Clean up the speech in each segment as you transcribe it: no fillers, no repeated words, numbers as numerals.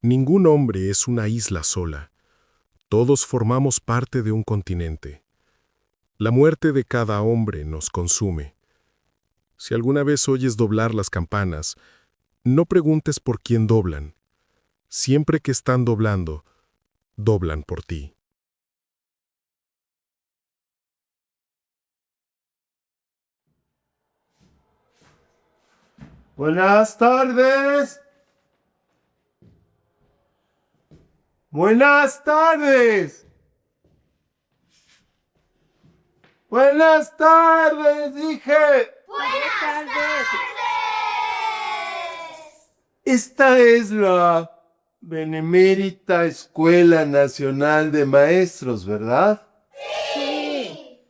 Ningún hombre es una isla sola. Todos formamos parte de un continente. La muerte de cada hombre nos consume. Si alguna vez oyes doblar las campanas, no preguntes por quién doblan. Siempre que están doblando, doblan por ti. Buenas tardes. Buenas tardes. Buenas tardes, dije. Buenas tardes. Esta es la Benemérita Escuela Nacional de Maestros, ¿verdad? Sí.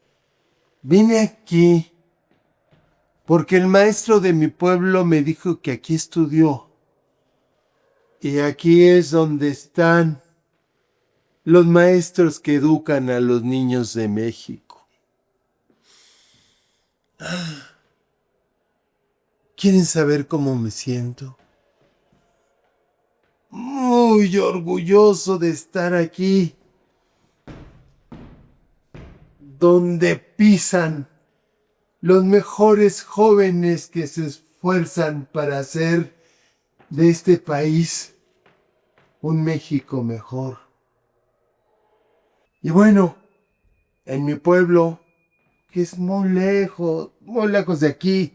Vine aquí porque el maestro de mi pueblo me dijo que aquí estudió. Y aquí es donde están los maestros que educan a los niños de México. ¿Quieren saber cómo me siento? Muy orgulloso de estar aquí, donde pisan los mejores jóvenes que se esfuerzan para hacer de este país un México mejor. Y bueno, en mi pueblo, que es muy lejos de aquí,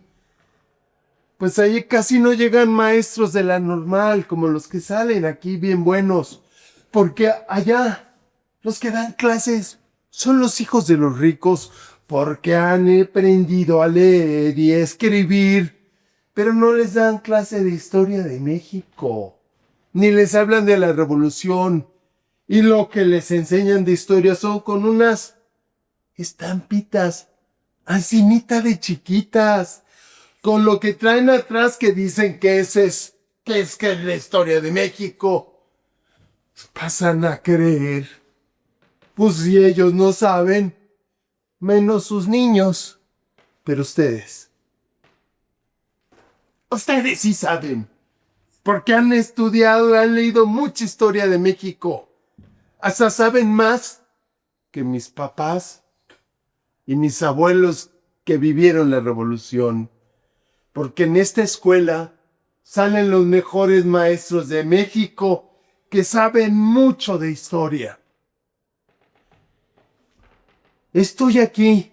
pues allí casi no llegan maestros de la normal, como los que salen aquí bien buenos, porque allá los que dan clases son los hijos de los ricos, porque han aprendido a leer y a escribir, pero no les dan clase de historia de México, ni les hablan de la revolución, y lo que les enseñan de historia son con unas estampitas, ancimita de chiquitas, con lo que traen atrás que dicen que es la historia de México. Pasan a creer. Pues si ellos no saben, menos sus niños. Pero ustedes sí saben. Porque han estudiado, han leído mucha historia de México. Hasta saben más que mis papás y mis abuelos que vivieron la revolución. Porque en esta escuela salen los mejores maestros de México que saben mucho de historia. Estoy aquí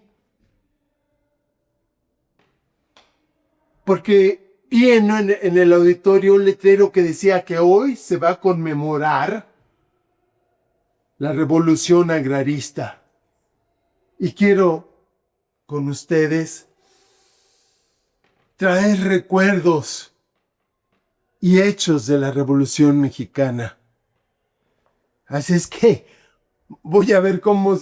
porque vi en el auditorio un letrero que decía que hoy se va a conmemorar la revolución agrarista. Y quiero, con ustedes, traer recuerdos y hechos de la Revolución Mexicana. Así es que voy a ver cómo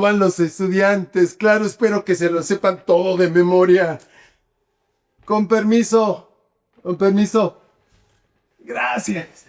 van los estudiantes. Claro, espero que se lo sepan todo de memoria. Con permiso. Con permiso. Gracias.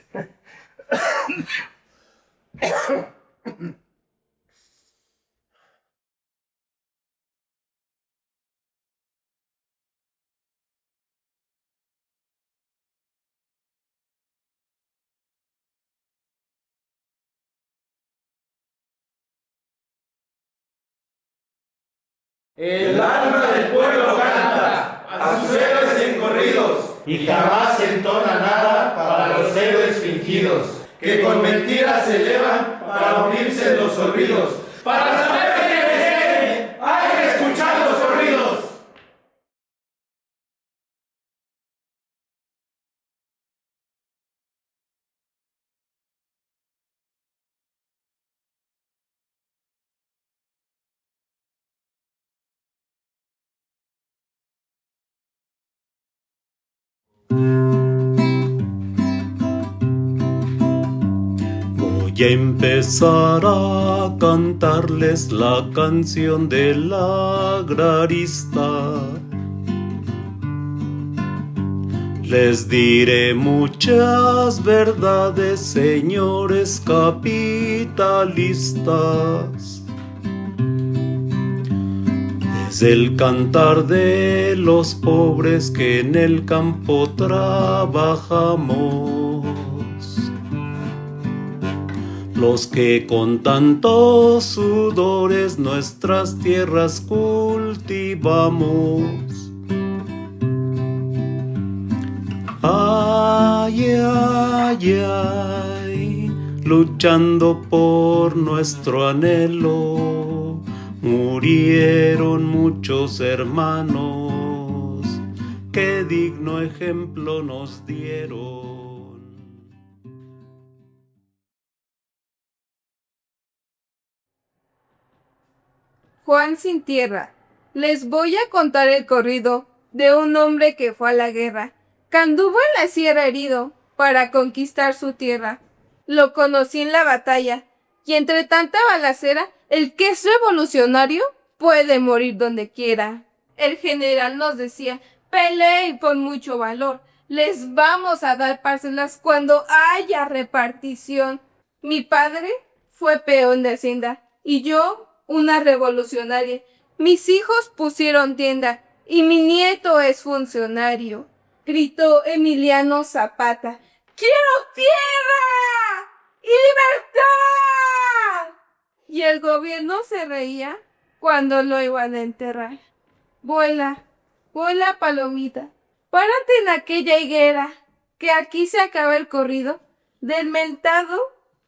El alma del pueblo canta a sus héroes en corridos y jamás entona nada para los héroes fingidos que con mentiras se elevan para unirse en los olvidos. Para saber quiénes vienen, hay que escuchar los corridos. Voy a empezar a cantarles la canción del agrarista. Les diré muchas verdades, señores capitalistas. Desde el cantar de los pobres que en el campo trabajamos, los que con tantos sudores nuestras tierras cultivamos. Ay, ay, ay, luchando por nuestro anhelo, murieron muchos hermanos, qué digno ejemplo nos dieron. Juan sin tierra. Les voy a contar el corrido de un hombre que fue a la guerra, que anduvo en la sierra herido para conquistar su tierra. Lo conocí en la batalla, y entre tanta balacera, el que es revolucionario puede morir donde quiera. El general nos decía, peleen con mucho valor, les vamos a dar parcelas cuando haya repartición. Mi padre fue peón de hacienda, y yo una revolucionaria. Mis hijos pusieron tienda, y mi nieto es funcionario. Gritó Emiliano Zapata, ¡quiero tierra y libertad! Y el gobierno se reía cuando lo iban a enterrar. Vuela, vuela palomita, párate en aquella higuera, que aquí se acaba el corrido del mentado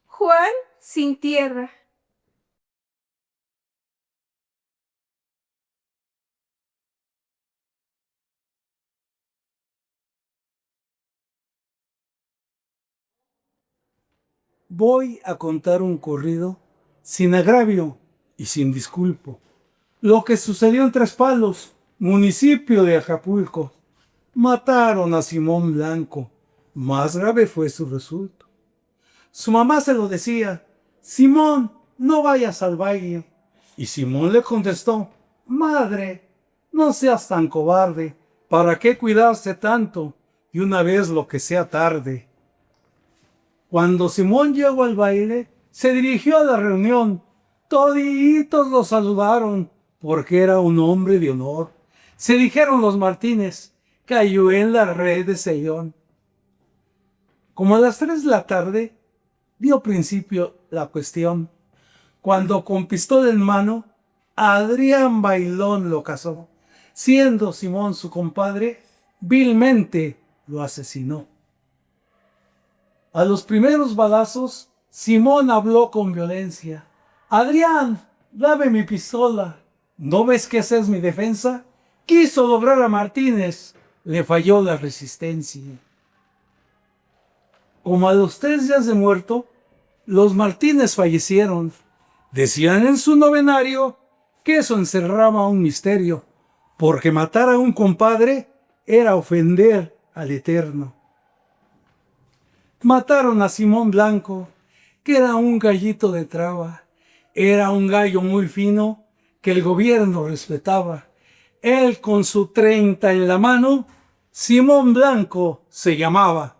Juan sin tierra. Voy a contar un corrido sin agravio y sin disculpo. Lo que sucedió en Tres Palos, municipio de Acapulco. Mataron a Simón Blanco. Más grave fue su resultado. Su mamá se lo decía, Simón, no vayas al baile. Y Simón le contestó, madre, no seas tan cobarde. ¿Para qué cuidarse tanto? Y una vez lo que sea tarde. Cuando Simón llegó al baile, se dirigió a la reunión. Toditos lo saludaron, porque era un hombre de honor. Se dijeron los Martínez, cayó en la red de Sellón. Como a las 3 de la tarde, dio principio la cuestión. Cuando con pistola en mano, Adrián Bailón lo casó. Siendo Simón su compadre, vilmente lo asesinó. A los primeros balazos, Simón habló con violencia. Adrián, dame mi pistola. ¿No ves que esa es mi defensa? Quiso lograr a Martínez. Le falló la resistencia. Como a los 3 días de muerto, los Martínez fallecieron. Decían en su novenario que eso encerraba un misterio, porque matar a un compadre era ofender al Eterno. Mataron a Simón Blanco, que era un gallito de traba. Era un gallo muy fino que el gobierno respetaba. Él con su 30 en la mano, Simón Blanco se llamaba.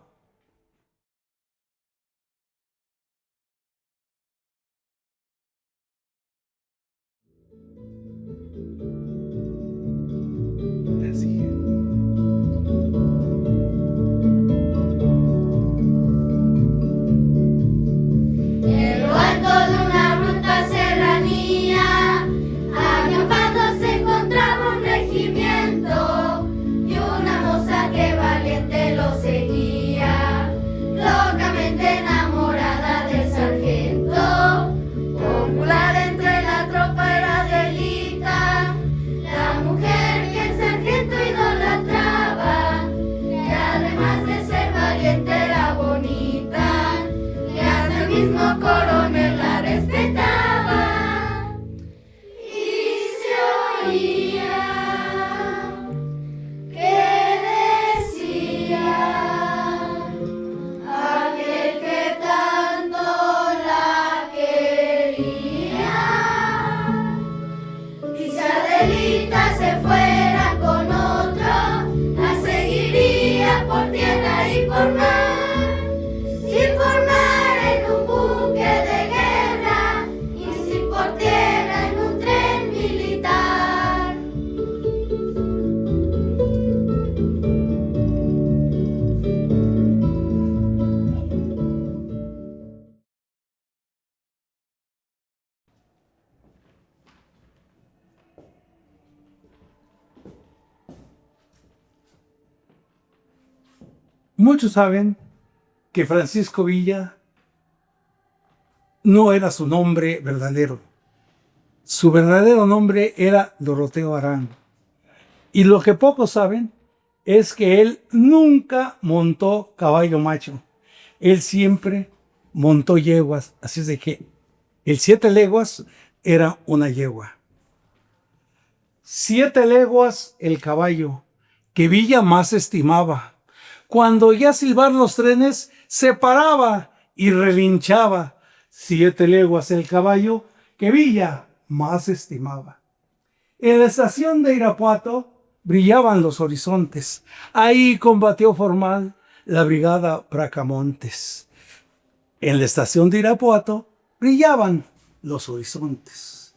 En lo alto de una bruta serranía, acampando se encontraba un regimiento y una moza que valiente lo seguía, locamente enamorada del sargento. Popular entre la tropa era Adelita, la mujer que el sargento idolatraba, que además de ser valiente era bonita, que hasta el mismo coronel la respetaba. Y se oía que decía aquel que tanto la quería. Y si Adelita se fuera con otro, la seguiría por tierra y por mar, sin por mar en un buque de guerra y sin por tierra en un tren militar. Muchos saben que Francisco Villa no era su nombre verdadero. Su verdadero nombre era Doroteo Arango. Y lo que pocos saben es que él nunca montó caballo macho. Él siempre montó yeguas. Así es de que el 7 leguas era una yegua. 7 leguas el caballo que Villa más estimaba. Cuando oía silbar los trenes, se paraba y relinchaba. 7 leguas el caballo que Villa más estimaba. En la estación de Irapuato brillaban los horizontes. Ahí combatió formal la brigada Bracamontes. En la estación de Irapuato brillaban los horizontes.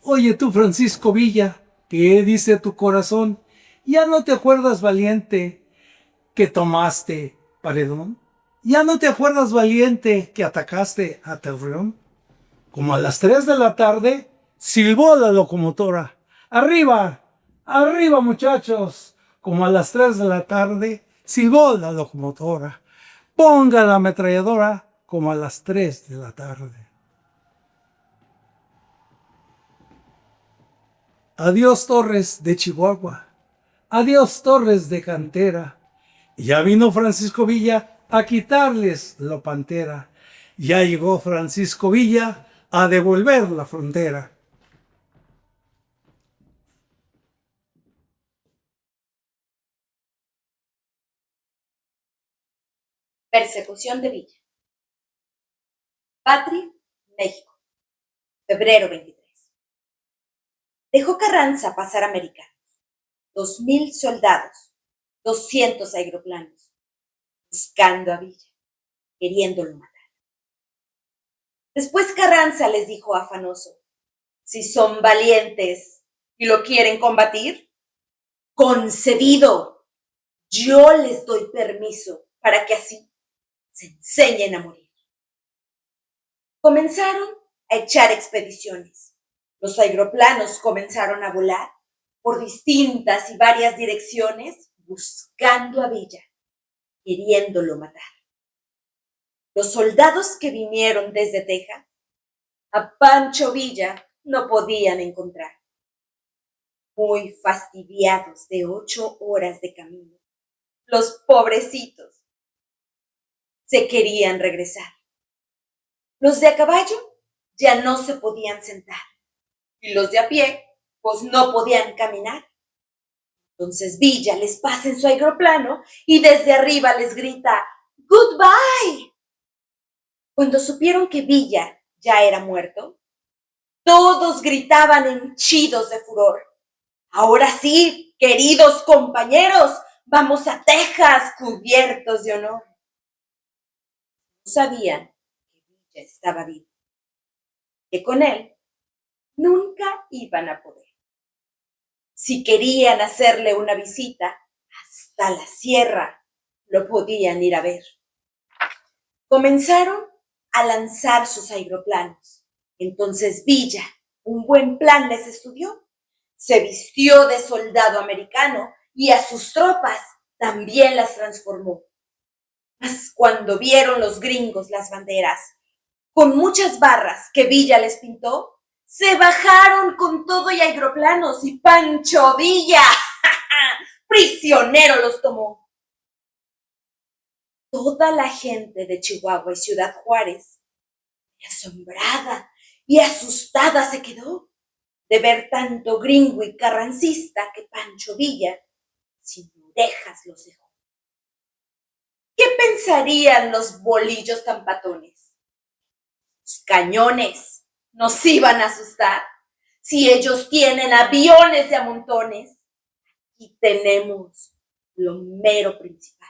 Oye tú, Francisco Villa, ¿qué dice tu corazón? ¿Ya no te acuerdas, valiente, que tomaste Paredón? ¿Ya no te acuerdas, valiente, que atacaste a Torreón? Como a las 3 de la tarde, silbó la locomotora. ¡Arriba! ¡Arriba, muchachos! Como a las 3 de la tarde, silbó la locomotora. Ponga la ametralladora como a las 3 de la tarde. Adiós, Torres de Chihuahua. Adiós, Torres de Cantera. Ya vino Francisco Villa a quitarles la pantera. Ya llegó Francisco Villa a devolver la frontera. Persecución de Villa. Patria, México, febrero 23. Dejó Carranza pasar americanos, 2,000 soldados, 200 aeroplanos, buscando a Villa, queriéndolo matar. Después Carranza les dijo afanoso: si son valientes y lo quieren combatir, concedido, yo les doy permiso para que así se enseñen a morir. Comenzaron a echar expediciones. Los aeroplanos comenzaron a volar por distintas y varias direcciones, buscando a Villa, queriéndolo matar. Los soldados que vinieron desde Texas, a Pancho Villa no podían encontrar. Muy fastidiados de 8 horas de camino, los pobrecitos se querían regresar. Los de a caballo ya no se podían sentar y los de a pie pues no podían caminar. Entonces Villa les pasa en su aeroplano y desde arriba les grita "Goodbye". Cuando supieron que Villa ya era muerto, todos gritaban henchidos de furor: ahora sí, queridos compañeros, vamos a Texas cubiertos de honor. No sabían que Villa estaba vivo, que con él nunca iban a poder. Si querían hacerle una visita, hasta la sierra lo podían ir a ver. Comenzaron a lanzar sus aeroplanos. Entonces Villa, un buen plan les estudió. Se vistió de soldado americano y a sus tropas también las transformó. Mas cuando vieron los gringos las banderas, con muchas barras que Villa les pintó, se bajaron con todo y aeroplanos y Pancho Villa, prisionero los tomó. Toda la gente de Chihuahua y Ciudad Juárez, asombrada y asustada se quedó de ver tanto gringo y carrancista que Pancho Villa sin orejas los dejó. ¿Qué pensarían los bolillos tan patones? Los cañones nos iban a asustar si ellos tienen aviones de a montones. Aquí tenemos lo mero principal.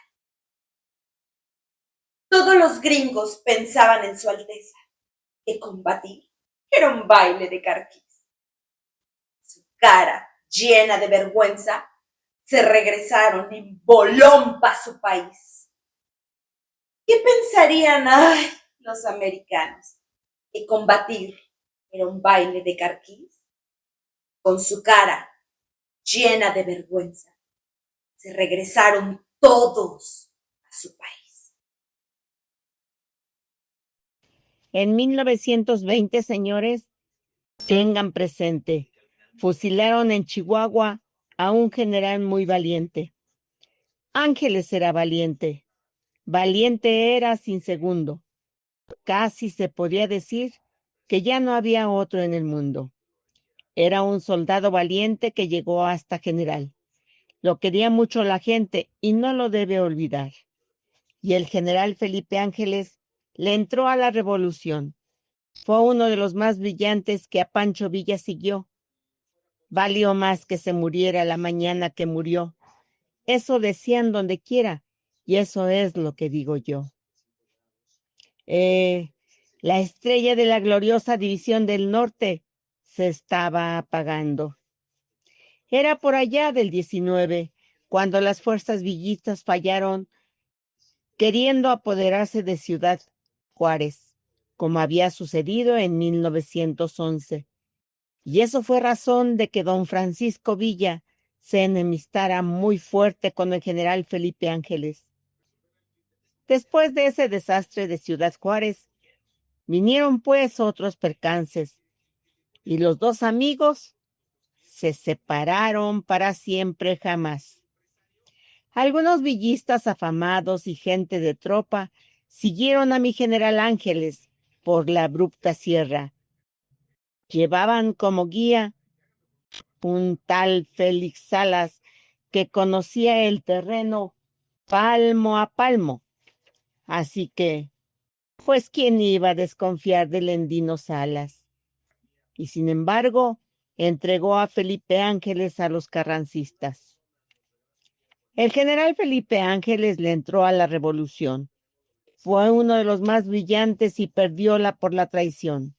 Todos los gringos pensaban en su Alteza, que combatir era un baile de carquís. Su cara, llena de vergüenza, se regresaron en bolón pa' su país. ¿Qué pensarían, los americanos? ¿Que combatir era un baile de carquís? Con su cara llena de vergüenza, se regresaron todos su país. En 1920, señores, tengan presente, fusilaron en Chihuahua a un general muy valiente. Ángeles era valiente. Valiente era sin segundo. Casi se podía decir que ya no había otro en el mundo. Era un soldado valiente que llegó hasta general. Lo quería mucho la gente y no lo debe olvidar. Y el general Felipe Ángeles le entró a la revolución. Fue uno de los más brillantes que a Pancho Villa siguió. Valió más que se muriera la mañana que murió. Eso decían donde quiera, y eso es lo que digo yo. La estrella de la gloriosa División del Norte se estaba apagando. Era por allá del 19, cuando las fuerzas villistas fallaron, queriendo apoderarse de Ciudad Juárez, como había sucedido en 1911. Y eso fue razón de que don Francisco Villa se enemistara muy fuerte con el general Felipe Ángeles. Después de ese desastre de Ciudad Juárez, vinieron pues otros percances, y los dos amigos se separaron para siempre jamás. Algunos villistas afamados y gente de tropa siguieron a mi general Ángeles por la abrupta sierra. Llevaban como guía un tal Félix Salas que conocía el terreno palmo a palmo. Así que, pues, ¿quién iba a desconfiar del Endino Salas? Y sin embargo, entregó a Felipe Ángeles a los carrancistas. El general Felipe Ángeles le entró a la revolución. Fue uno de los más brillantes y perdióla por la traición.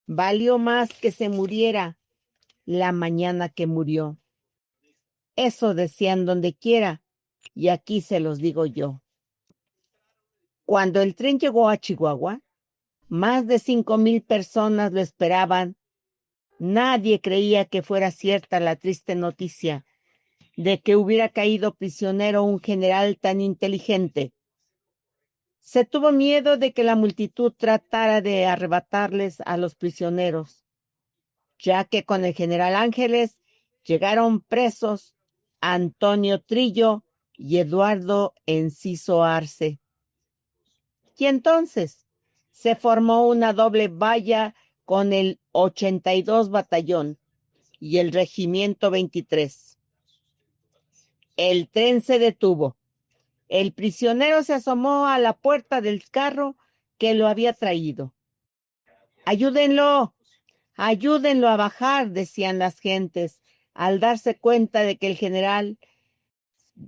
Valió más que se muriera la mañana que murió. Eso decían donde quiera, y aquí se los digo yo. Cuando el tren llegó a Chihuahua, más de 5,000 personas lo esperaban. Nadie creía que fuera cierta la triste noticia de que hubiera caído prisionero un general tan inteligente. Se tuvo miedo de que la multitud tratara de arrebatarles a los prisioneros, ya que con el general Ángeles llegaron presos Antonio Trillo y Eduardo Enciso Arce. Y entonces se formó una doble valla con el 82 Batallón y el Regimiento 23. El tren se detuvo. El prisionero se asomó a la puerta del carro que lo había traído. ¡Ayúdenlo! ¡Ayúdenlo a bajar!, decían las gentes, al darse cuenta de que el general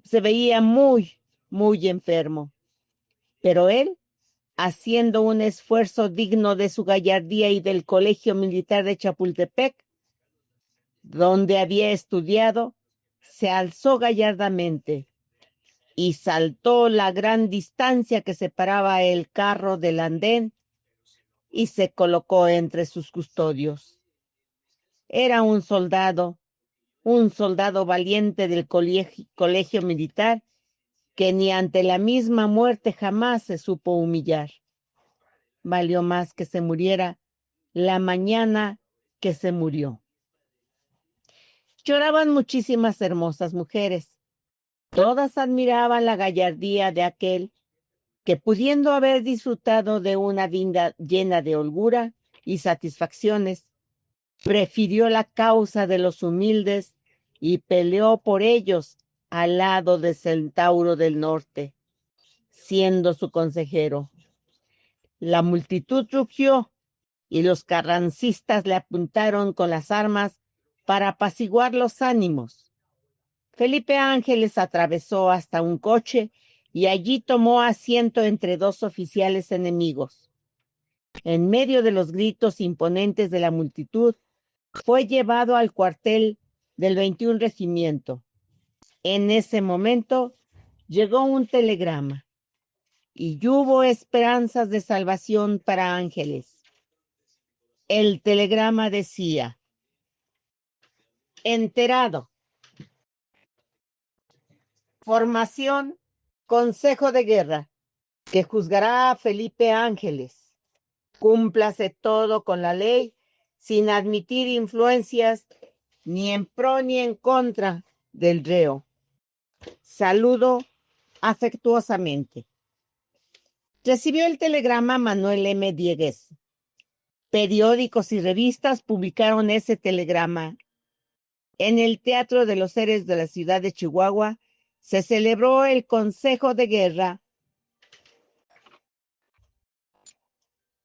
se veía muy, muy enfermo. Pero él, haciendo un esfuerzo digno de su gallardía y del Colegio Militar de Chapultepec, donde había estudiado, se alzó gallardamente y saltó la gran distancia que separaba el carro del andén y se colocó entre sus custodios. Era un soldado valiente del colegio militar que ni ante la misma muerte jamás se supo humillar. Valió más que se muriera la mañana que se murió. Lloraban muchísimas hermosas mujeres. Todas admiraban la gallardía de aquel que, pudiendo haber disfrutado de una vida llena de holgura y satisfacciones, prefirió la causa de los humildes y peleó por ellos al lado de Centauro del Norte, siendo su consejero. La multitud rugió y los carrancistas le apuntaron con las armas para apaciguar los ánimos. Felipe Ángeles atravesó hasta un coche y allí tomó asiento entre dos oficiales enemigos. En medio de los gritos imponentes de la multitud, fue llevado al cuartel del 21 Regimiento. En ese momento llegó un telegrama y hubo esperanzas de salvación para Ángeles. El telegrama decía: enterado. Formación Consejo de Guerra, que juzgará a Felipe Ángeles. Cúmplase todo con la ley, sin admitir influencias ni en pro ni en contra del reo. Saludo afectuosamente. Recibió el telegrama Manuel M. Diegues. Periódicos y revistas publicaron ese telegrama. En el Teatro de los Héroes de la ciudad de Chihuahua se celebró el Consejo de Guerra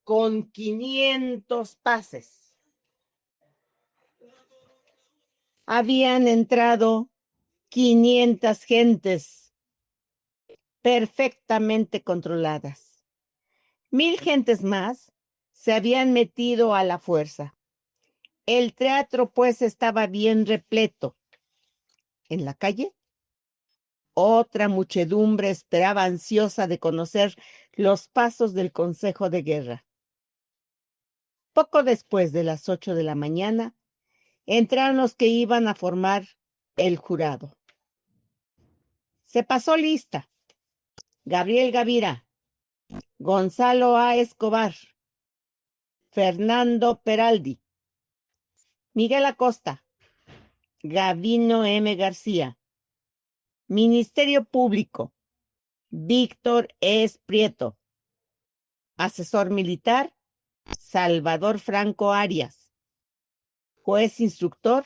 con 500 pases. Habían entrado 500 gentes perfectamente controladas. 1000 gentes más se habían metido a la fuerza. El teatro, pues, estaba bien repleto. En la calle, otra muchedumbre esperaba ansiosa de conocer los pasos del Consejo de Guerra. Poco después de las 8 de la mañana, entraron los que iban a formar el jurado. Se pasó lista. Gabriel Gavira, Gonzalo A. Escobar, Fernando Peraldi, Miguel Acosta, Gavino M. García, Ministerio Público, Víctor S. Prieto, Asesor Militar, Salvador Franco Arias, Juez Instructor,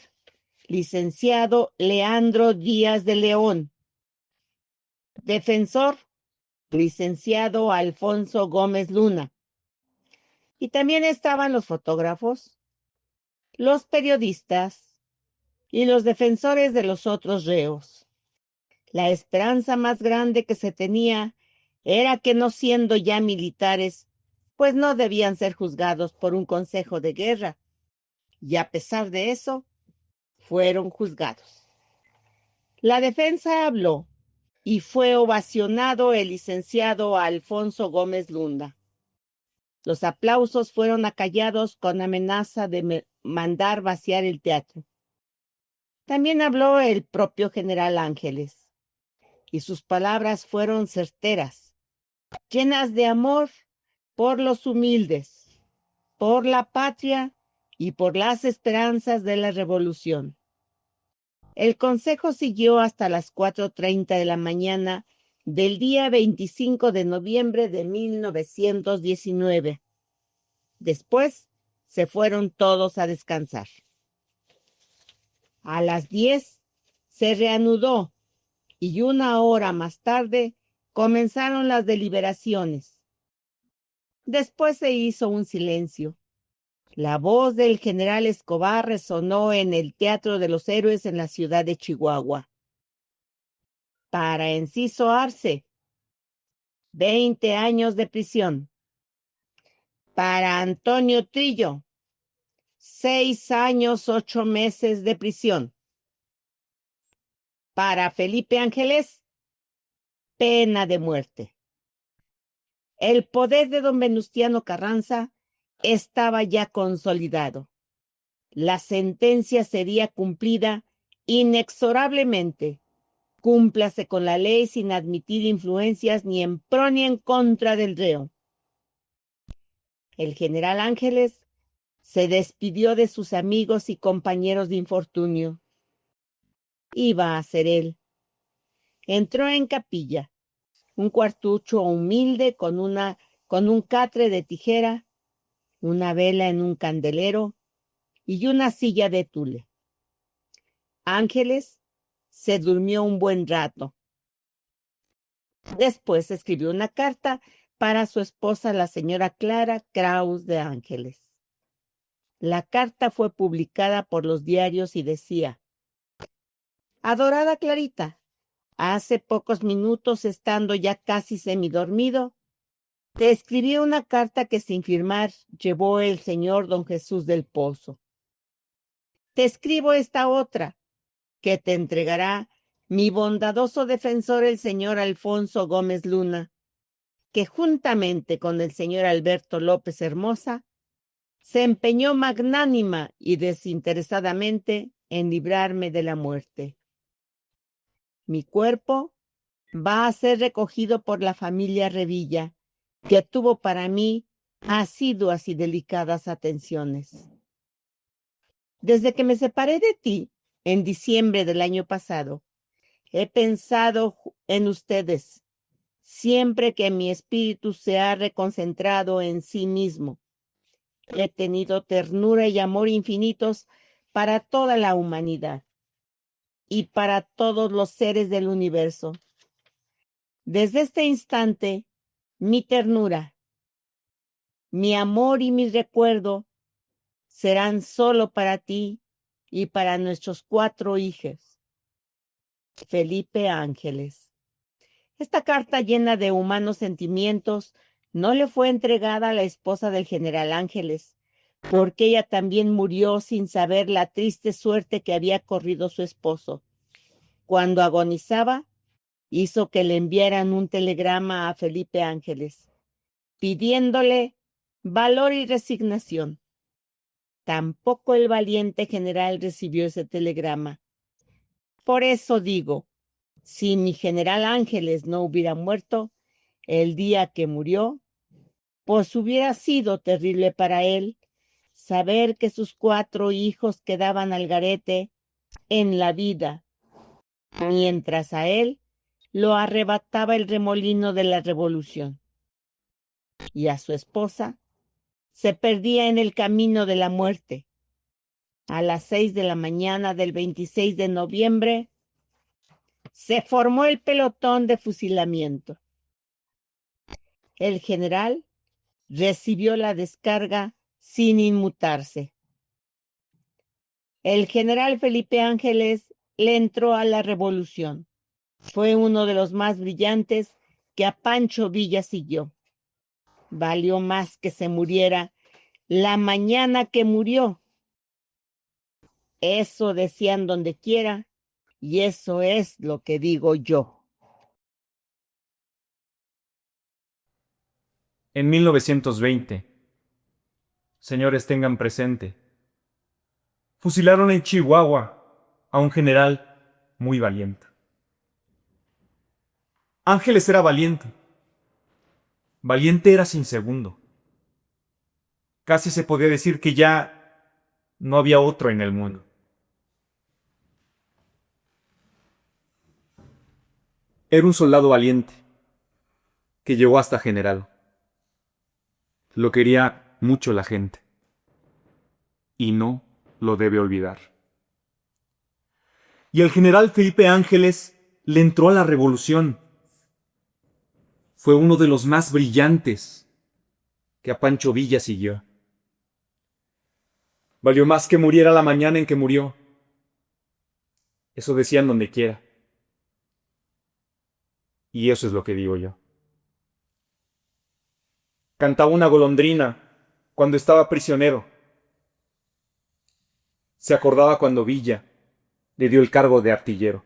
Licenciado Leandro Díaz de León, Defensor, Licenciado Alfonso Gómez Luna. Y también estaban los fotógrafos, los periodistas y los defensores de los otros reos. La esperanza más grande que se tenía era que, no siendo ya militares, pues no debían ser juzgados por un consejo de guerra, y a pesar de eso, fueron juzgados. La defensa habló y fue ovacionado el licenciado Alfonso Gómez Luna. Los aplausos fueron acallados con amenaza de mandar vaciar el teatro. También habló el propio general Ángeles, y sus palabras fueron certeras, llenas de amor por los humildes, por la patria y por las esperanzas de la revolución. El consejo siguió hasta las 4:30 de la mañana del día 25 de noviembre de 1919. Después se fueron todos a descansar. A las 10 se reanudó y 1 hora más tarde comenzaron las deliberaciones. Después se hizo un silencio. La voz del general Escobar resonó en el Teatro de los Héroes en la ciudad de Chihuahua. Para Enciso Arce, 20 años de prisión. Para Antonio Trillo, 6 años 8 meses de prisión. Para Felipe Ángeles, pena de muerte. El poder de don Venustiano Carranza estaba ya consolidado. La sentencia sería cumplida inexorablemente. Cúmplase con la ley sin admitir influencias ni en pro ni en contra del reo. El general Ángeles se despidió de sus amigos y compañeros de infortunio. Iba a ser él. Entró en capilla, un cuartucho humilde con un catre de tijera, una vela en un candelero y una silla de tule. Ángeles se durmió un buen rato. Después escribió una carta para su esposa, la señora Clara Kraus de Ángeles. La carta fue publicada por los diarios y decía: Adorada Clarita, hace pocos minutos, estando ya casi semidormido, te escribí una carta que sin firmar llevó el señor don Jesús del Pozo. Te escribo esta otra, que te entregará mi bondadoso defensor, el señor Alfonso Gómez Luna, que juntamente con el señor Alberto López Hermosa se empeñó magnánima y desinteresadamente en librarme de la muerte. Mi cuerpo va a ser recogido por la familia Revilla, que tuvo para mí asiduas y delicadas atenciones. Desde que me separé de ti, en diciembre del año pasado, he pensado en ustedes, siempre que mi espíritu se ha reconcentrado en sí mismo. He tenido ternura y amor infinitos para toda la humanidad y para todos los seres del universo. Desde este instante, mi ternura, mi amor y mi recuerdo serán solo para ti y para nuestros 4 hijos. Felipe Ángeles. Esta carta llena de humanos sentimientos no le fue entregada a la esposa del general Ángeles, porque ella también murió sin saber la triste suerte que había corrido su esposo. Cuando agonizaba, hizo que le enviaran un telegrama a Felipe Ángeles, pidiéndole valor y resignación. Tampoco el valiente general recibió ese telegrama. Por eso digo, si mi general Ángeles no hubiera muerto el día que murió, pues hubiera sido terrible para él saber que sus 4 hijos quedaban al garete en la vida, mientras a él lo arrebataba el remolino de la revolución. Y a su esposa se perdía en el camino de la muerte. A las 6 de la mañana del 26 de noviembre, se formó el pelotón de fusilamiento. El general recibió la descarga sin inmutarse. El general Felipe Ángeles le entró a la revolución. Fue uno de los más brillantes que a Pancho Villa siguió. Valió más que se muriera la mañana que murió. Eso decían donde quiera, y eso es lo que digo yo. En 1920, señores, tengan presente, fusilaron en Chihuahua a un general muy valiente. Ángeles era valiente. Valiente era sin segundo. Casi se podía decir que ya no había otro en el mundo. Era un soldado valiente que llegó hasta general. Lo quería mucho la gente y no lo debe olvidar. Y el general Felipe Ángeles le entró a la revolución. Fue uno de los más brillantes que a Pancho Villa siguió. Valió más que muriera la mañana en que murió. Eso decían donde quiera. Y eso es lo que digo yo. Cantaba una golondrina cuando estaba prisionero. Se acordaba cuando Villa le dio el cargo de artillero.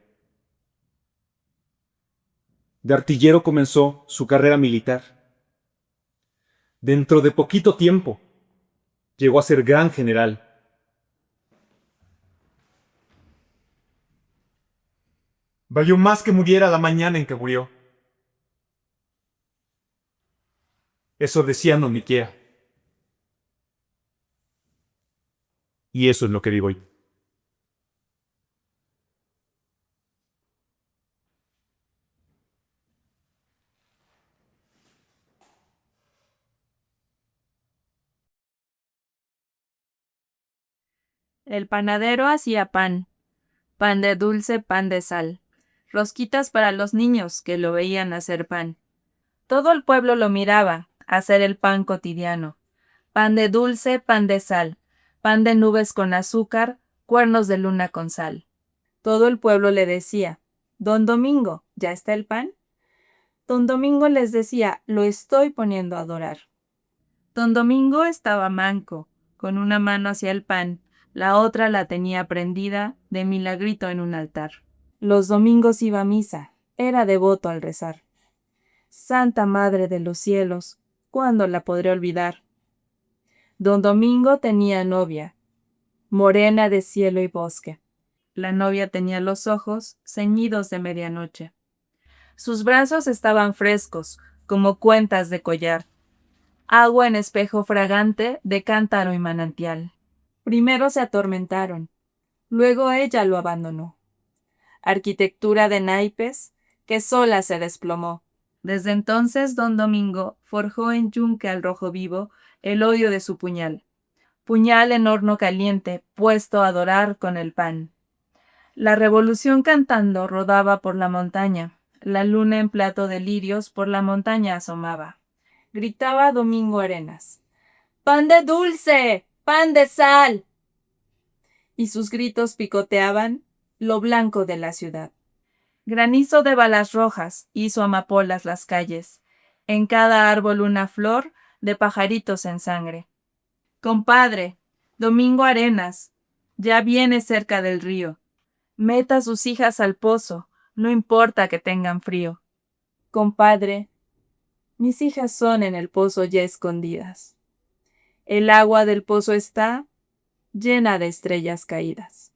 De artillero comenzó su carrera militar. Dentro de poquito tiempo llegó a ser gran general. Valió más que muriera la mañana en que murió. Eso decían donde quiera. Y eso es lo que digo yo. El panadero hacía pan de dulce, pan de sal, rosquitas para los niños que lo veían hacer pan. Todo el pueblo lo miraba hacer el pan cotidiano, pan de dulce, pan de sal, pan de nubes con azúcar, cuernos de luna con sal. Todo el pueblo le decía, «Don Domingo, ¿ya está el pan?» Don Domingo les decía, «Lo estoy poniendo a adorar». Don Domingo estaba manco, con una mano hacia el pan, la otra la tenía prendida de milagrito en un altar. Los domingos iba a misa, era devoto al rezar. Santa Madre de los Cielos, ¿cuándo la podré olvidar? Don Domingo tenía novia, morena de cielo y bosque. La novia tenía los ojos ceñidos de medianoche. Sus brazos estaban frescos, como cuentas de collar. Agua en espejo fragante de cántaro y manantial. Primero se atormentaron, luego ella lo abandonó. Arquitectura de naipes que sola se desplomó. Desde entonces don Domingo forjó en yunque al rojo vivo el odio de su puñal. Puñal en horno caliente, puesto a dorar con el pan. La revolución cantando rodaba por la montaña. La luna en plato de lirios por la montaña asomaba. Gritaba Domingo Arenas: ¡Pan de dulce! ¡Pan de sal! Y sus gritos picoteaban lo blanco de la ciudad. Granizo de balas rojas hizo amapolas las calles, en cada árbol una flor de pajaritos en sangre. Compadre, Domingo Arenas, ya viene cerca del río. Meta sus hijas al pozo, no importa que tengan frío. Compadre, mis hijas son en el pozo ya escondidas. El agua del pozo está llena de estrellas caídas.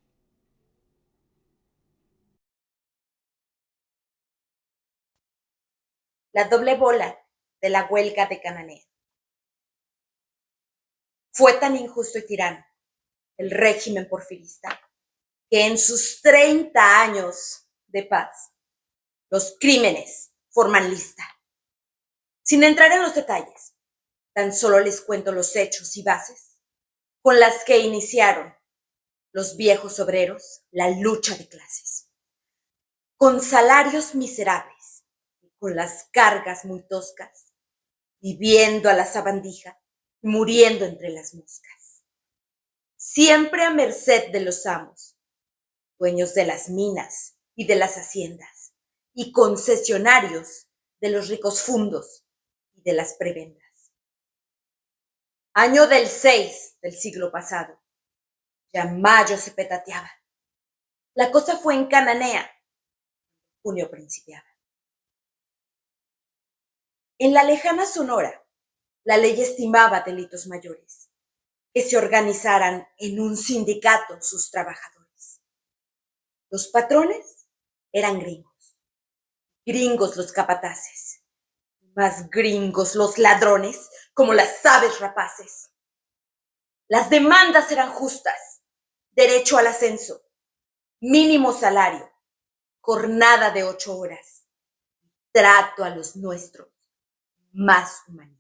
La doble bola de la huelga de Cananea. Fue tan injusto y tirano el régimen porfirista que en sus 30 años de paz los crímenes forman lista. Sin entrar en los detalles, tan solo les cuento los hechos y bases con las que iniciaron los viejos obreros la lucha de clases. Con salarios miserables, con las cargas muy toscas, viviendo a la sabandija y muriendo entre las moscas. Siempre a merced de los amos, dueños de las minas y de las haciendas, y concesionarios de los ricos fundos y de las prebendas. Año del 6 del siglo pasado, ya mayo se petateaba. La cosa fue en Cananea, junio principiaba. En la lejana Sonora, la ley estimaba delitos mayores, que se organizaran en un sindicato sus trabajadores. Los patrones eran gringos, gringos los capataces, más gringos los ladrones como las aves rapaces. Las demandas eran justas: derecho al ascenso, mínimo salario, jornada de 8 horas, trato a los nuestros más humanitario.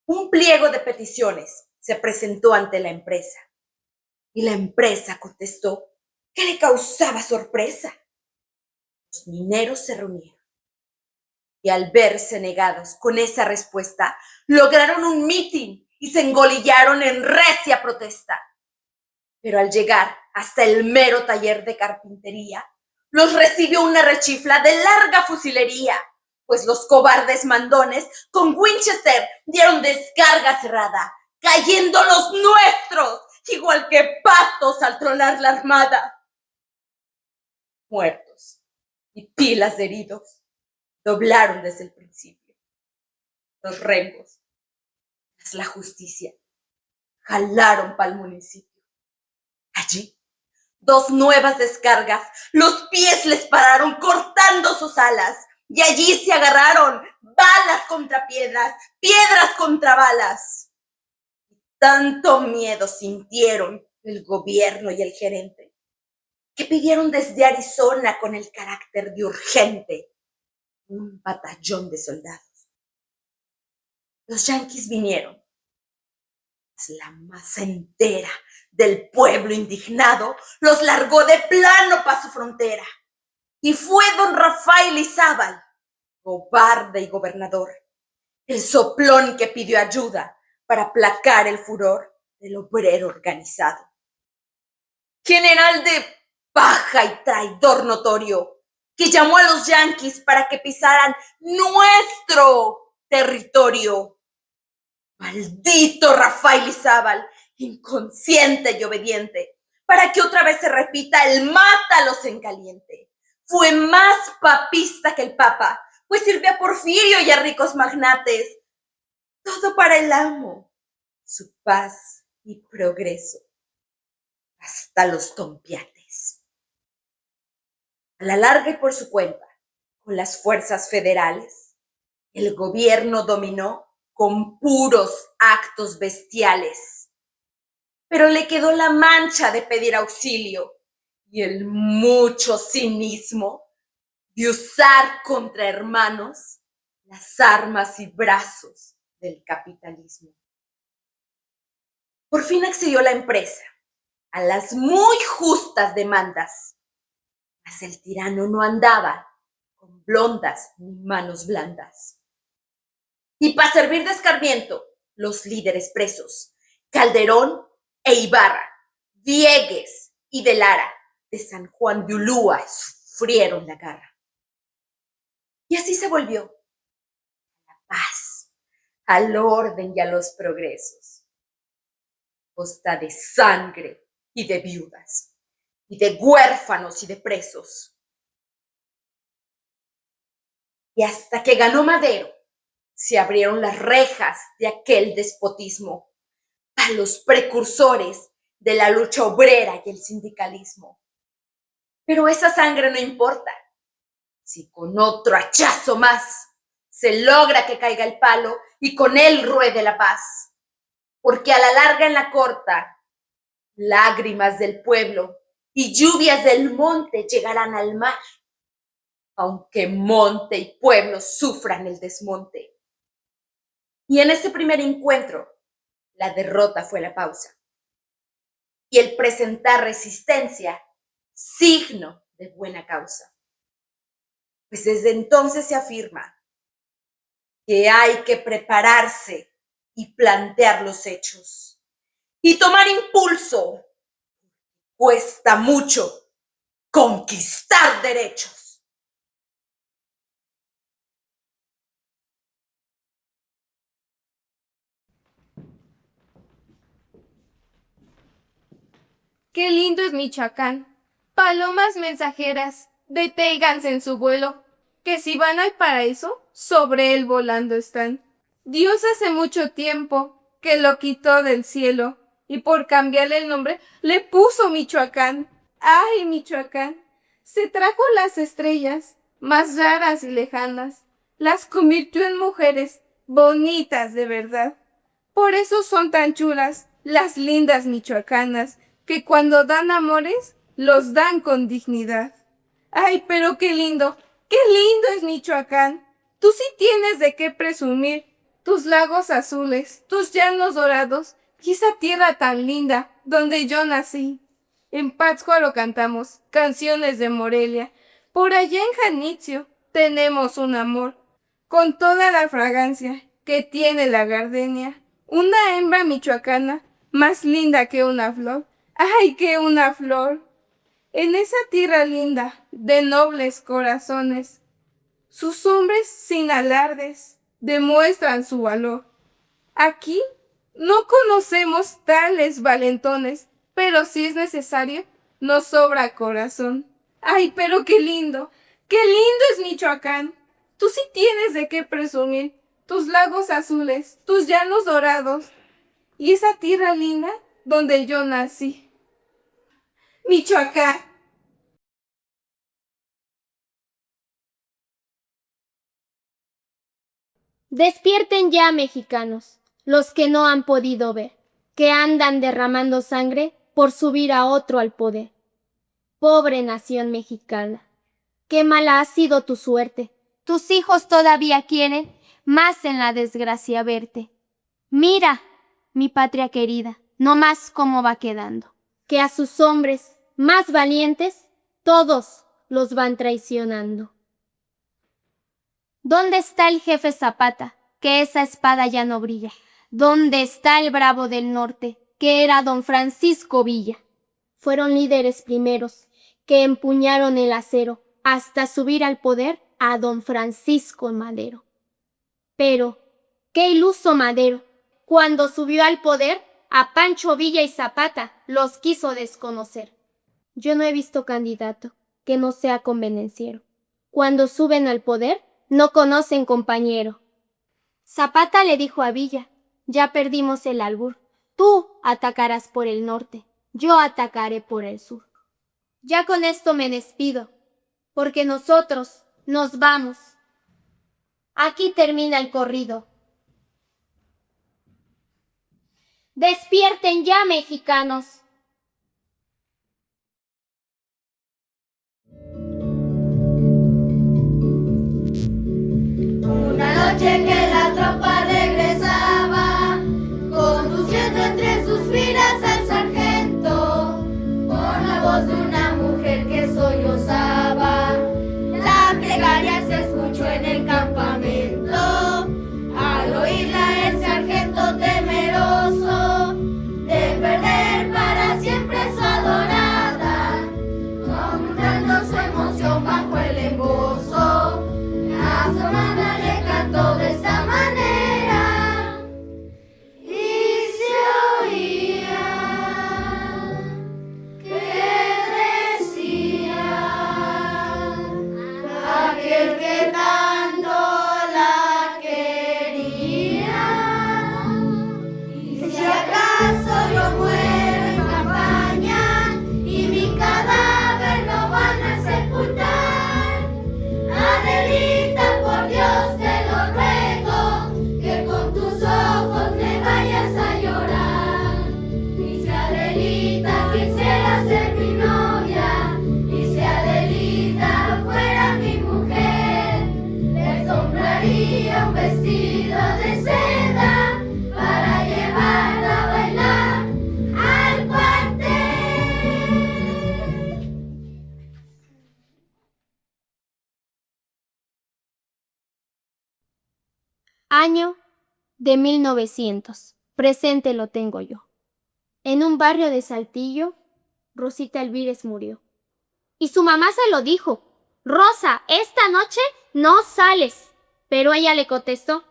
Un pliego de peticiones se presentó ante la empresa y la empresa contestó que le causaba sorpresa. Los mineros se reunieron y al verse negados con esa respuesta, lograron un mitin y se engolillaron en recia protesta. Pero al llegar hasta el mero taller de carpintería, los recibió una rechifla de larga fusilería, pues los cobardes mandones con Winchester dieron descarga cerrada, cayendo los nuestros, igual que patos al tronar la armada. Muertos y pilas de heridos doblaron desde el principio. Los rengos, tras la justicia, jalaron pa'l municipio. Allí, 2 nuevas descargas, los pies les pararon cortando sus alas, y allí se agarraron balas contra piedras, piedras contra balas. Tanto miedo sintieron el gobierno y el gerente, que pidieron desde Arizona con el carácter de urgente un batallón de soldados. Los yanquis vinieron. La masa entera del pueblo indignado los largó de plano pa' su frontera. Y fue don Rafael Izábal, cobarde y gobernador, el soplón que pidió ayuda para aplacar el furor del obrero organizado. General de paja y traidor notorio, que llamó a los yanquis para que pisaran nuestro territorio. Maldito Rafael Izábal, inconsciente y obediente, para que otra vez se repita el mátalos en caliente. Fue más papista que el papa, pues sirvió a Porfirio y a ricos magnates. Todo para el amo, su paz y progreso, hasta los tompiates. A la larga y por su cuenta, con las fuerzas federales. El gobierno dominó con puros actos bestiales. Pero le quedó la mancha de pedir auxilio y el mucho cinismo de usar contra hermanos las armas y brazos del capitalismo. Por fin accedió la empresa a las muy justas demandas, mas el tirano no andaba con blondas ni manos blandas. Y para servir de escarmiento, los líderes presos, Calderón e Ibarra, Diegues y de Lara, de San Juan de Ulúa, sufrieron la garra. Y así se volvió a la paz, al orden y a los progresos, costa de sangre y de viudas, y de huérfanos y de presos. Y hasta que ganó Madero, se abrieron las rejas de aquel despotismo a los precursores de la lucha obrera y el sindicalismo. Pero esa sangre no importa. Si con otro hachazo más se logra que caiga el palo y con él ruede la paz. Porque a la larga en la corta, lágrimas del pueblo y lluvias del monte llegarán al mar, aunque monte y pueblo sufran el desmonte. Y en ese primer encuentro, la derrota fue la pausa. Y el presentar resistencia, signo de buena causa. Pues desde entonces se afirma que hay que prepararse y plantear los hechos y tomar impulso. Cuesta mucho conquistar derechos. Qué lindo es Michoacán. Palomas mensajeras, detéiganse en su vuelo, que si van al paraíso, sobre él volando están. Dios hace mucho tiempo que lo quitó del cielo, y por cambiarle el nombre, le puso Michoacán. ¡Ay, Michoacán! Se trajo las estrellas, más raras y lejanas, las convirtió en mujeres bonitas de verdad. Por eso son tan chulas las lindas michoacanas, que cuando dan amores, los dan con dignidad. ¡Ay, pero qué lindo es Michoacán! Tú sí tienes de qué presumir, tus lagos azules, tus llanos dorados, y esa tierra tan linda, donde yo nací. En Pátzcuaro cantamos canciones de Morelia, por allá en Janitzio tenemos un amor, con toda la fragancia que tiene la gardenia, una hembra michoacana, más linda que una flor. ¡Ay, que una flor! En esa tierra linda, de nobles corazones, sus hombres sin alardes demuestran su valor. Aquí no conocemos tales valentones, pero si es necesario, nos sobra corazón. ¡Ay, pero qué lindo es Michoacán! Tú sí tienes de qué presumir, tus lagos azules, tus llanos dorados, y esa tierra linda donde yo nací. Michoacán. Despierten ya, mexicanos, los que no han podido ver, que andan derramando sangre por subir a otro al poder. Pobre nación mexicana, qué mala ha sido tu suerte. Tus hijos todavía quieren más en la desgracia verte. Mira, mi patria querida, no más cómo va quedando, que a sus hombres más valientes todos los van traicionando. ¿Dónde está el jefe Zapata, que esa espada ya no brilla? ¿Dónde está el bravo del norte, que era don Francisco Villa? Fueron líderes primeros que empuñaron el acero hasta subir al poder a don Francisco Madero. Pero, qué iluso Madero, cuando subió al poder, a Pancho Villa y Zapata los quiso desconocer. Yo no he visto candidato que no sea convenenciero. Cuando suben al poder, no conocen compañero. Zapata le dijo a Villa, ya perdimos el albur. Tú atacarás por el norte, yo atacaré por el sur. Ya con esto me despido, porque nosotros nos vamos. Aquí termina el corrido. Despierten ya, mexicanos. Una noche que la tropa regresaba, conduciendo entre sus filas al sargento, por la voz de una mujer que sollozaba, la plegaria se escuchó en el campamento. Al oírla el sargento temeroso de perder para siempre su adorada, ocultando su emoción bajo el embozo, a su amada le cantó de esta manera y se oía que decía aquel que tanto la quería. Y si acaso yo muero en campaña y mi cadáver lo van a sepultar, Adelita, por Dios te lo ruego, que con tus ojos me vayas a llorar. Y si Adelita quisiera ser mi novia, y si Adelita fuera mi mujer, le compraría un vestido de seda para llevarla a bailar al cuartel. Año de 1900. Presente lo tengo yo. En un barrio de Saltillo, Rosita Elvírez murió. Y su mamá se lo dijo: Rosa, esta noche no sales. Pero ella le contestó: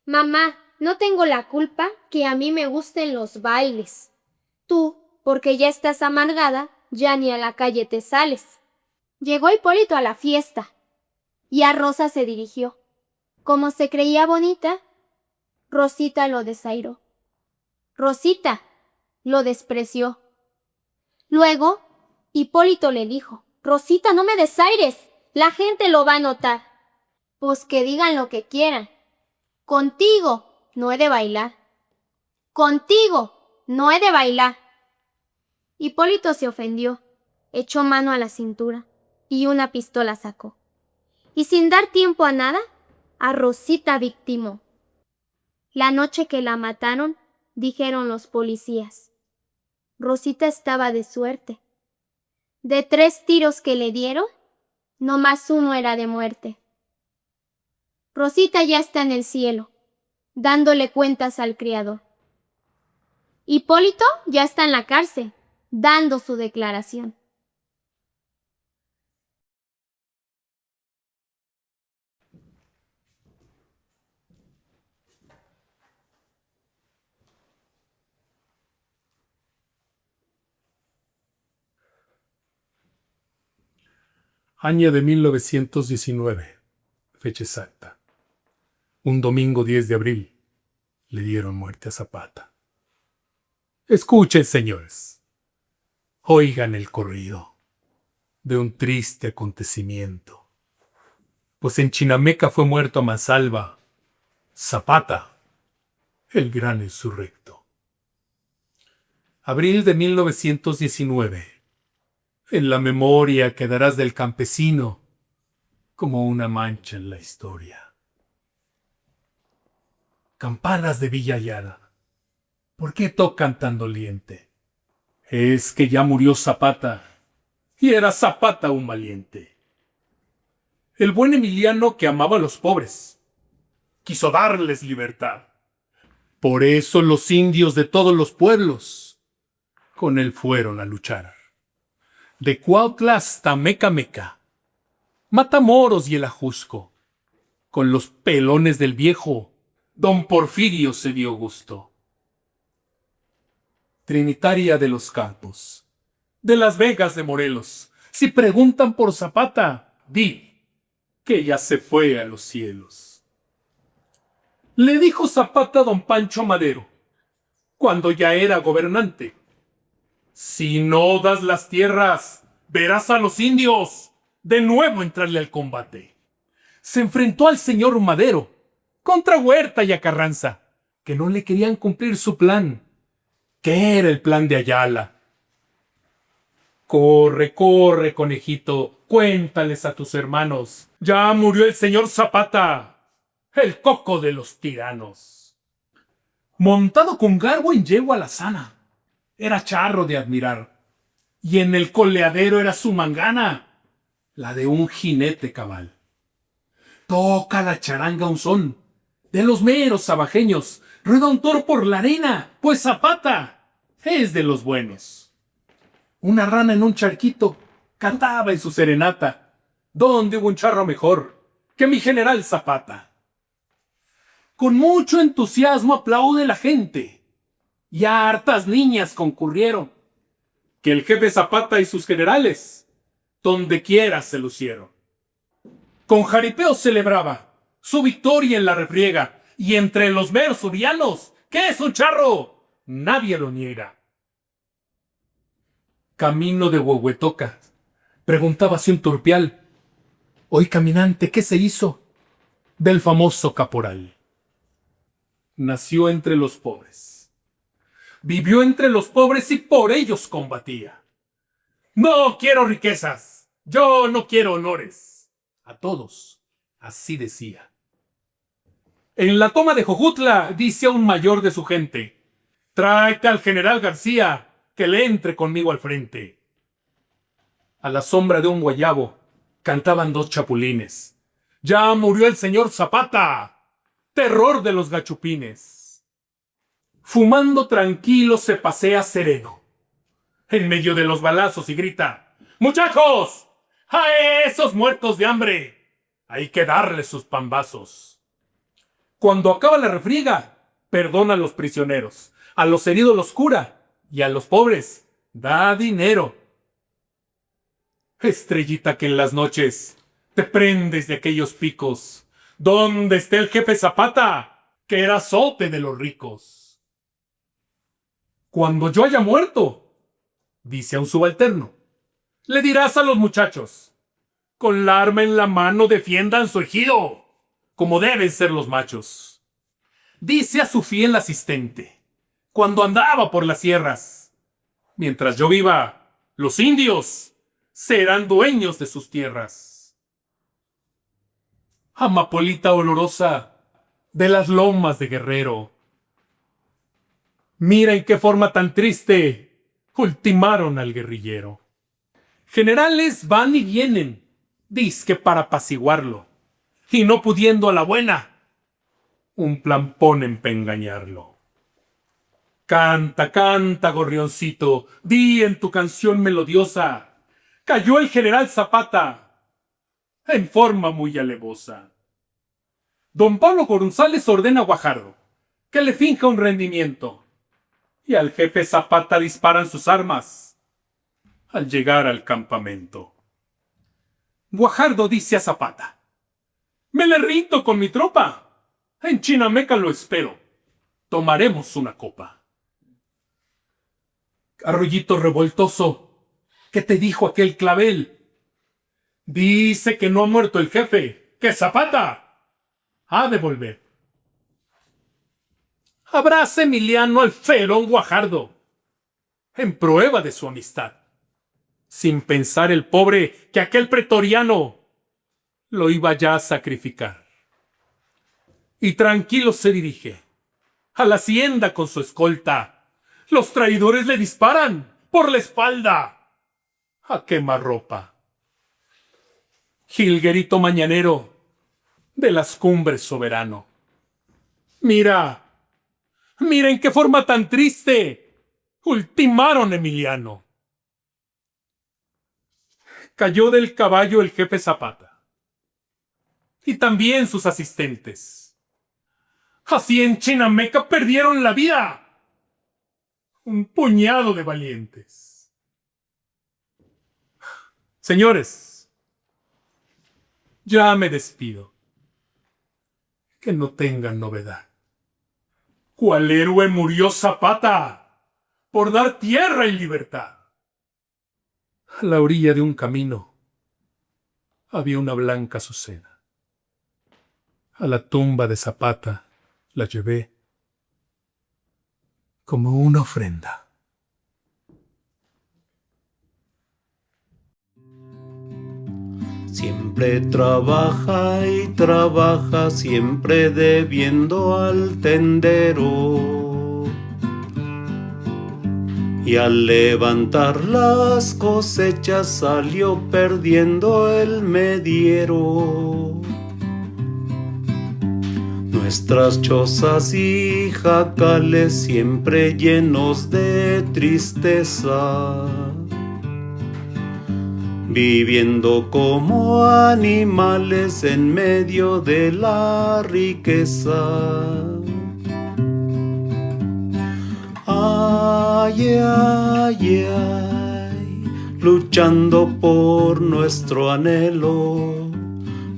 mamá, no tengo la culpa que a mí me gusten los bailes. Tú, porque ya estás amargada, ya ni a la calle te sales. Llegó Hipólito a la fiesta y a Rosa se dirigió. Como se creía bonita, Rosita lo desairó. Rosita lo despreció. Luego, Hipólito le dijo: Rosita, no me desaires, la gente lo va a notar. Pues que digan lo que quieran. Contigo no he de bailar. Contigo no he de bailar. Hipólito se ofendió, echó mano a la cintura y una pistola sacó. Y sin dar tiempo a nada, a Rosita victimó. La noche que la mataron, dijeron los policías, Rosita estaba de suerte. De 3 tiros que le dieron, no más uno era de muerte. Rosita ya está en el cielo, dándole cuentas al Criador. Hipólito ya está en la cárcel, dando su declaración. Año de 1919, fecha exacta. Un domingo 10 de abril le dieron muerte a Zapata. Escuchen, señores, oigan el corrido de un triste acontecimiento, pues en Chinameca fue muerto a mansalva Zapata, el gran insurrecto. Abril de 1919. En la memoria quedarás del campesino como una mancha en la historia. Campanas de Villa Ayala, ¿por qué tocan tan doliente? Es que ya murió Zapata, y era Zapata un valiente. El buen Emiliano que amaba a los pobres, quiso darles libertad. Por eso los indios de todos los pueblos con él fueron a luchar. De Cuautla hasta Meca Meca, Matamoros y el Ajusco, con los pelones del viejo, don Porfirio se dio gusto. Trinitaria de los Campos, de Las Vegas de Morelos, si preguntan por Zapata, di que ya se fue a los cielos. Le dijo Zapata a don Pancho Madero, cuando ya era gobernante: si no das las tierras, verás a los indios de nuevo entrarle al combate. se enfrentó al señor Madero contra Huerta y a Carranza, que no le querían cumplir su plan, que era el plan de Ayala. Corre, corre, conejito, cuéntales a tus hermanos. Ya murió el señor Zapata, el coco de los tiranos. Montado con garbo en yegua alazana, era charro de admirar. Y en el coleadero era su mangana, la de un jinete cabal. Toca la charanga un son, de los meros sabajeños, rueda un toro por la arena, pues Zapata es de los buenos. Una rana en un charquito cantaba en su serenata. ¿Dónde hubo un charro mejor que mi general Zapata? Con mucho entusiasmo aplaude la gente, y hartas niñas concurrieron, que el jefe Zapata y sus generales, donde quiera se lucieron. Con jaripeo celebraba su victoria en la refriega, y entre los meros surianos, ¿qué es un charro? Nadie lo niega. Camino de Huehuetoca, preguntábase un turpial, hoy caminante, ¿qué se hizo del famoso caporal? Nació entre los pobres, vivió entre los pobres y por ellos combatía. No quiero riquezas, yo no quiero honores. A todos, así decía. En la toma de Jojutla, dice a un mayor de su gente, tráete al general García, que le entre conmigo al frente. A la sombra de un guayabo, cantaban dos chapulines. Ya murió el señor Zapata, terror de los gachupines. Fumando tranquilo se pasea sereno, en medio de los balazos y grita, ¡muchachos! ¡A esos muertos de hambre! Hay que darles sus pambazos. Cuando acaba la refriega, perdona a los prisioneros, a los heridos los cura, y a los pobres da dinero. Estrellita que en las noches te prendes de aquellos picos, ¿dónde está el jefe Zapata, que era azote de los ricos? Cuando yo haya muerto, dice a un subalterno, le dirás a los muchachos, con la arma en la mano defiendan su ejido, como deben ser los machos. Dice a su fiel asistente, cuando andaba por las sierras, mientras yo viva, los indios serán dueños de sus tierras. Amapolita olorosa de las lomas de Guerrero, mira en qué forma tan triste ultimaron al guerrillero. Generales van y vienen, dizque para apaciguarlo, y no pudiendo a la buena, un plan ponen pa' engañarlo. Canta, canta, gorrioncito, di en tu canción melodiosa, cayó el general Zapata, en forma muy alevosa. Don Pablo González ordena a Guajardo que le finja un rendimiento, y al jefe Zapata disparan sus armas al llegar al campamento. Guajardo dice a Zapata, me le rindo con mi tropa, en Chinameca lo espero, tomaremos una copa. Arroyito revoltoso, ¿qué te dijo aquel clavel? Dice que no ha muerto el jefe, que Zapata ha de volver. Abraza Emiliano al ferón Guajardo, en prueba de su amistad, sin pensar el pobre que aquel pretoriano lo iba ya a sacrificar. Y tranquilo se dirige a la hacienda con su escolta. Los traidores le disparan por la espalda a quemarropa. Jilguerito mañanero de las cumbres soberano. Mira, mira en qué forma tan triste ultimaron a Emiliano. Cayó del caballo el jefe Zapata y también sus asistentes. Así en Chinameca perdieron la vida un puñado de valientes. Señores, ya me despido. Que no tengan novedad. ¿Cuál héroe murió Zapata por dar tierra y libertad? A la orilla de un camino había una blanca azucena. A la tumba de Zapata la llevé como una ofrenda. Siempre trabaja y trabaja, siempre debiendo al tendero. Y al levantar las cosechas salió perdiendo el mediero. Nuestras chozas y jacales siempre llenos de tristeza, viviendo como animales en medio de la riqueza. Ay, ay, ay, luchando por nuestro anhelo,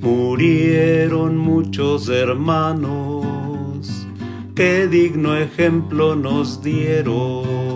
murieron muchos hermanos que digno ejemplo nos dieron.